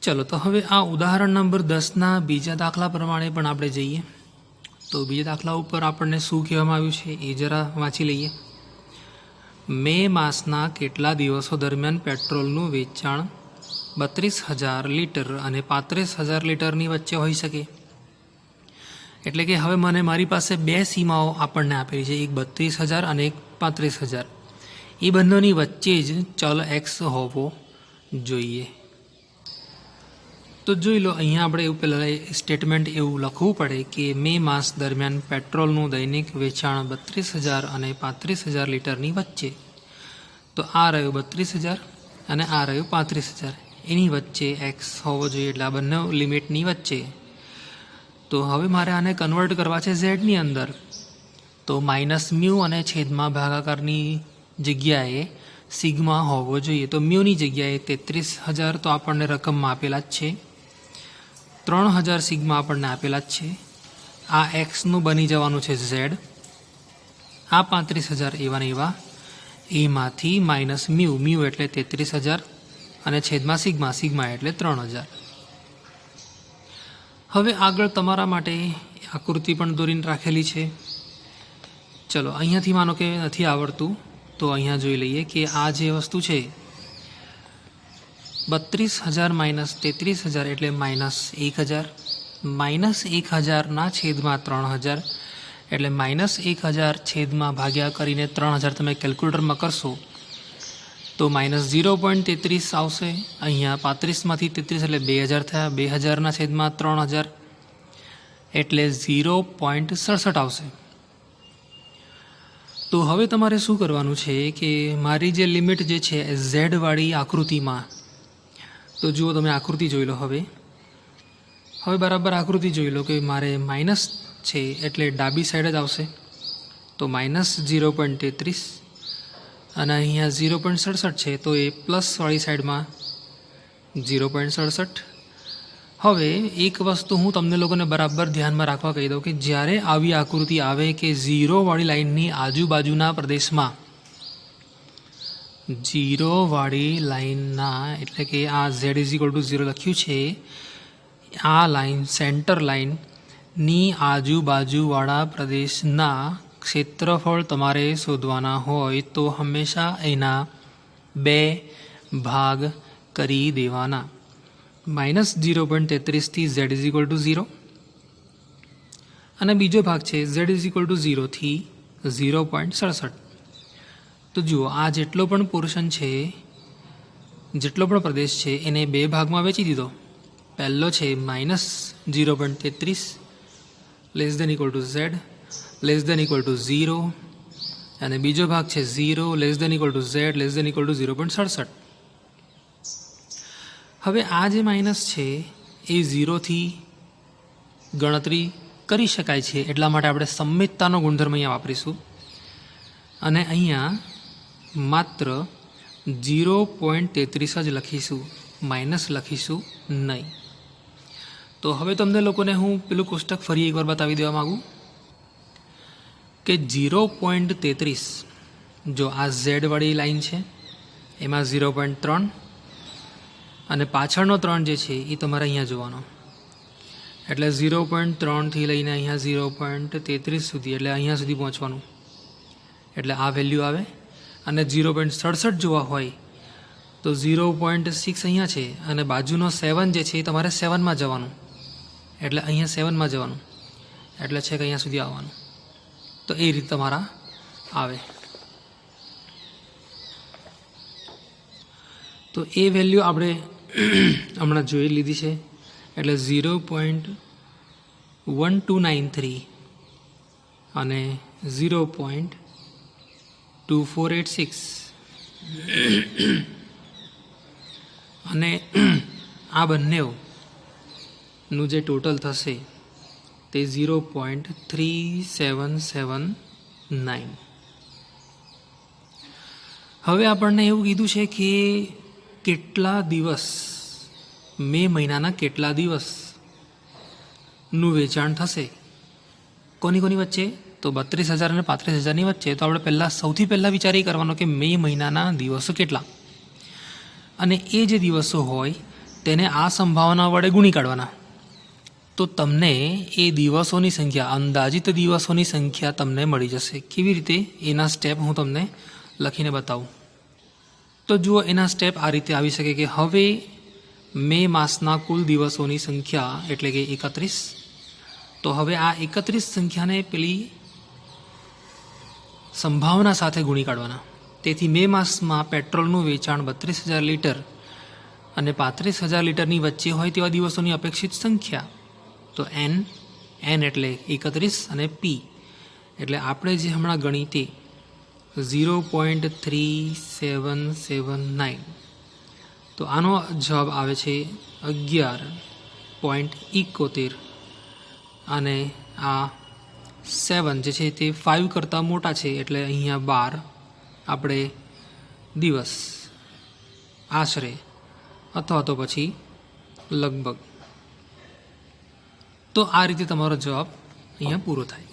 चलो तो हवे आ उदाहरण नंबर 10 बीजा दाखला प्रमाणे पण आपणे जईए। तो बीजा दाखला पर आपणे शुं कहेवामां आव्युं छे ए जरा वांची लईए। मे मासना केटला दिवसों दरमियान पेट्रोलनुं वेचाण 32,000 लीटर अने 35,000 लीटरनी वच्चे होई शके। एटले के हवे मने मारी पासे बे सीमाओं आपणने आपेली छे, एक 32,000 अने एक 35,000। ए बंनेनी वच्चे ज चल एक्स होवो जोईए। तो जोई लो अहींया आपणे एवुं पहेला स्टेटमेंट एवुं लखवुं पड़े कि मे मास दरमियान पेट्रोलनुं दैनिक वेचाण 32,000 अने 35,000 लीटरनी वच्चे। तो आ रह्यो 32,000 अने आ रह्यो 35,000, एनी वच्चे एक्स होवो जोईए, એટલે આ બંને લિમિટની વચ્ચે। तो हवे मारे आने कन्वर्ट करवा छे ઝેડની અંદર। तो माइनस म्यू अने छेदमां भागाकारनी जग्याए सिग्मा होवो जोईए। तो म्यूनी जग्याए 33,000 तो आपणने रकममां आपेला ज छे, 3,000 सिग्मा आपणने आपेला ज छे। आ एक्सनुं बनी जवानुं छे ઝેડ, आ 35,000 एवा ने एवा, एमांथी माइनस म्यू, म्यू एटले 33,000 अने छेदमां सिग्मा, सिग्मा एटले 3,000। हवे आगळ तमारा माटे आकृति पण दोरीने राखेली छे। चलो अहींयाथी मानो के नथी आवडतुं तो अहींया जोई लईए कि आ जे वस्तु छे 32,000 माइनस 33,000 एटले माइनस 1,000, माइनस 1,000 ना छेदमां 3,000 एटले माइनस 1,000 छेदमां भाग्या करीने 3,000 तमे केल्क्युलेटरमां करशो तो माइनस 0.33 आवशे। अहींया 35 मांथी 33 एटले 2,000 थया, 2,000 ना छेदमां 3,000 एटले 0.67 आवशे। तो हवे तमारे शुं करवानुं छे कि मारी जे लिमिट जे छे ઝેડ वाળી आकृतिमां, तो जुओ तमे आकृति जोई लो। हवे बराबर आकृति जोई लो कि मारे माइनस छे एटले डाबी साइड ज आवशे। तो माइनस 0.33 अने अहींया 0.67 छे तो ए प्लस वाળી साइडमां 0.67। हवे एक वस्तु हूँ तमने लोकोने बराबर ध्यान में राखवा कही दऊं कि ज्यारे आवी आकृति आवे कि जीरो वाળી लाइननी आजुबाजुना प्रदेशमां, जीरो वाળી लाइनना एटले के आ z=0 लख्युं छे, आ लाइन सेंटर लाइन नी आजुबाजुवाळा प्रदेशना क्षेत्रफळ तमारे शोधवाना होय तो हमेशा एना बे भाग करी देवाना। माइनस 0.33 थी z=0 अने बीजो भाग छे z=0 थी 0.67। तो जुओ आ जेटलो पण पोर्शन छे, जेटलो पण प्रदेश छे एने बे भागमां वेची दीधो। पहेलो छे minus 0.33 less than equal to z less than equal to 0 अने बीजो भाग छे 0 less than equal to z less than equal to 0.67। हवे आ जे माइनस छे ए 0 थी गणतरी करी शकाय छे, एटला माटे आपणे सम्मिततानो गुणधर्म अहींया वापरीशुं अने अहींया मात्र 0.33 ज लखीशुं, माइनस लखीशुं नहीं। तो हवे तमने लोकोने हूँ पेलुं कोष्टक फरी एकवार बतावी देवा मांगू कि 0.33 जो आ ઝેડ वाળી लाइन है एमां 0.3 अने पाछळनो 3 जे छे ए तमारे अहींया जोवानो, एटले 0.3 थी लईने अहींया 0.33 सुधी एटले अहींया सुधी पहोंचवानुं, एटले आ वेल्यू आवे। अने 0.67 जोवा होय तो 0.6 अहींया छे अने बाजुनो 7 जे छे ए तमारे 7 मां जवानुं, एटले अहींया 7 मां जवानुं, एटले छेक अहींया सुधी आववानुं। तो ए रीते तमारा आवे। तो ए वेल्यू आपणे हमणां जोई लीधी छे एटले 0.1293 अने 0.2486 अने आ बंनेवनुं जे टोटल थशे ते 0.3779। हवे आपणने एवुं कीधुं छे कि केटला दिवस मे महीनाना केटला दिवसनुं वेचाण थशे, कोनी कोनी वच्चे तो 32,000 અને 35,000 वच्चे। तो आपणे पहेला सौथी पहेला विचार ए करवानो कि मे महीनाना दिवसो केटला, અને એ જે દિવસો હોય તેને આ સંભાવના વડે ગુણી કાઢવાના. તો તમને એ દિવસોની સંખ્યા, અંદાજિત દિવસોની સંખ્યા તમને મળી જશે. કેવી રીતે એના સ્ટેપ હું તમને લખીને બતાવું. તો જુઓ, એના સ્ટેપ આ રીતે આવી શકે કે હવે મે માસના કુલ દિવસોની સંખ્યા એટલે કે 31. તો હવે આ 31 સંખ્યાને પેલી સંભાવના સાથે ગુણી કાઢવાના. તેથી મે માસમાં પેટ્રોલનું વેચાણ 32,000 લીટર અને 35,000 લીટરની વચ્ચે હોય તેવા દિવસોની અપેક્ષિત સંખ્યા. તો એન એટલે 31 અને પી એટલે આપણે જે હમણાં ગણી તે 0.3779. તો આનો જવાબ આવે છે 11.71. અને આ 7 જે છે તે 5 કરતાં મોટા છે એટલે અહીંયા 12 આપણે દિવસ આશરે અથવા તો પછી લગભગ. તો આ રીતે તમારો જવાબ અહીંયા પૂરો થાય.